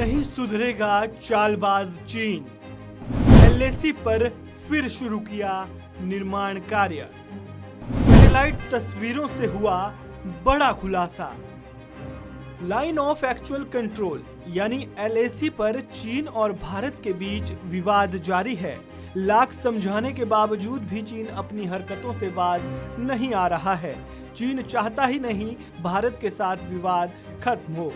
नहीं सुधरेगा चालबाज चीन। एलएसी पर फिर शुरू किया निर्माण कार्य। सैटेलाइट तस्वीरों से हुआ बड़ा खुलासा। लाइन ऑफ एक्चुअल कंट्रोल यानी एलएसी पर चीन और भारत के बीच विवाद जारी है। लाख समझाने के बावजूद भी चीन अपनी हरकतों से बाज नहीं आ रहा है। चीन चाहता ही नहीं भारत के साथ विवाद खत्म हो।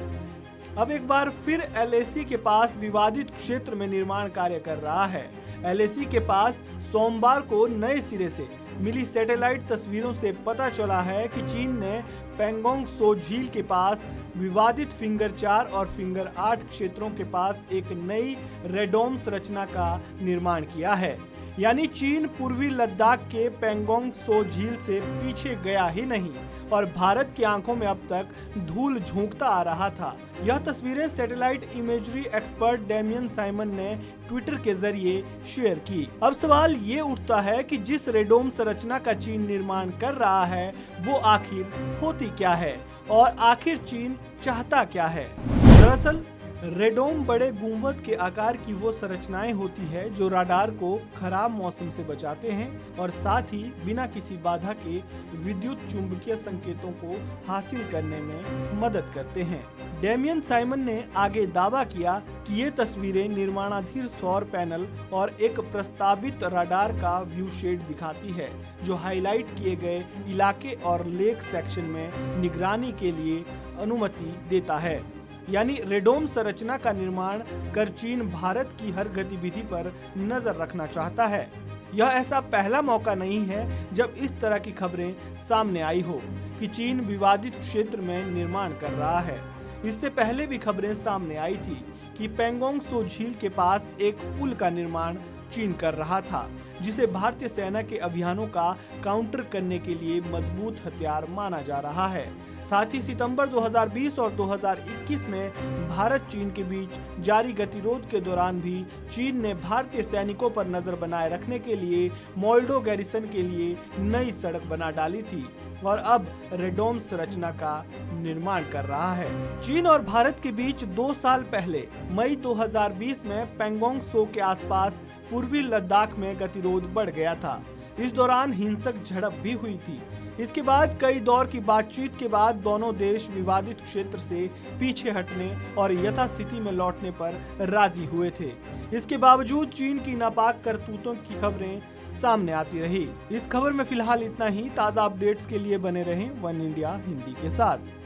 अब एक बार फिर एलएसी के पास विवादित क्षेत्र में निर्माण कार्य कर रहा है। एलएसी के पास सोमवार को नए सिरे से मिली सैटेलाइट तस्वीरों से पता चला है कि चीन ने पेंगोंग सो झील के पास विवादित फिंगर 4 और फिंगर 8 क्षेत्रों के पास एक नई रेडोम संरचना का निर्माण किया है। यानी चीन पूर्वी लद्दाख के पेंगोंग सो झील से पीछे गया ही नहीं और भारत की आंखों में अब तक धूल झोंकता आ रहा था। यह तस्वीरें satellite imagery expert Damien Simon ने ट्विटर के जरिए शेयर की। अब सवाल ये उठता है कि जिस रेडोम संरचना का चीन निर्माण कर रहा है वो आखिर होती क्या है और आखिर चीन चाहता क्या है। दरअसल रेडोम बड़े गुंबद के आकार की वो संरचनाएं होती है जो राडार को खराब मौसम से बचाते हैं और साथ ही बिना किसी बाधा के विद्युत चुंबकीय संकेतों को हासिल करने में मदद करते हैं। डेमियन साइमन ने आगे दावा किया कि ये तस्वीरें निर्माणाधीन सौर पैनल और एक प्रस्तावित राडार का व्यू शेड दिखाती है जो हाईलाइट किए गए इलाके और लेक सेक्शन में निगरानी के लिए अनुमति देता है। यानी रेडोम संरचना का निर्माण कर चीन भारत की हर गतिविधि पर नजर रखना चाहता है। यह ऐसा पहला मौका नहीं है जब इस तरह की खबरें सामने आई हो कि चीन विवादित क्षेत्र में निर्माण कर रहा है। इससे पहले भी खबरें सामने आई थी कि पेंगोंग सो झील के पास एक पुल का निर्माण चीन कर रहा था जिसे भारतीय सेना के अभियानों का काउंटर करने के लिए मजबूत हथियार माना जा रहा है। साथ ही सितंबर 2020 और 2021 में भारत चीन के बीच जारी गतिरोध के दौरान भी चीन ने भारतीय सैनिकों पर नजर बनाए रखने के लिए मोल्डो गैरिसन के लिए नई सड़क बना डाली थी और अब रेडोम संरचना का निर्माण कर रहा है। चीन और भारत के बीच 2 साल पहले मई 2020 में पेंगोंग सो के आसपास पूर्वी लद्दाख में गतिरोध बढ़ गया था। इस दौरान हिंसक झड़प भी हुई थी। इसके बाद कई दौर की बातचीत के बाद दोनों देश विवादित क्षेत्र से पीछे हटने और यथास्थिति में लौटने पर राजी हुए थे। इसके बावजूद चीन की नापाक करतूतों की खबरें सामने आती रही। इस खबर में फिलहाल इतना ही। ताज़ा अपडेट्स के लिए बने रहें वन इंडिया हिंदी के साथ।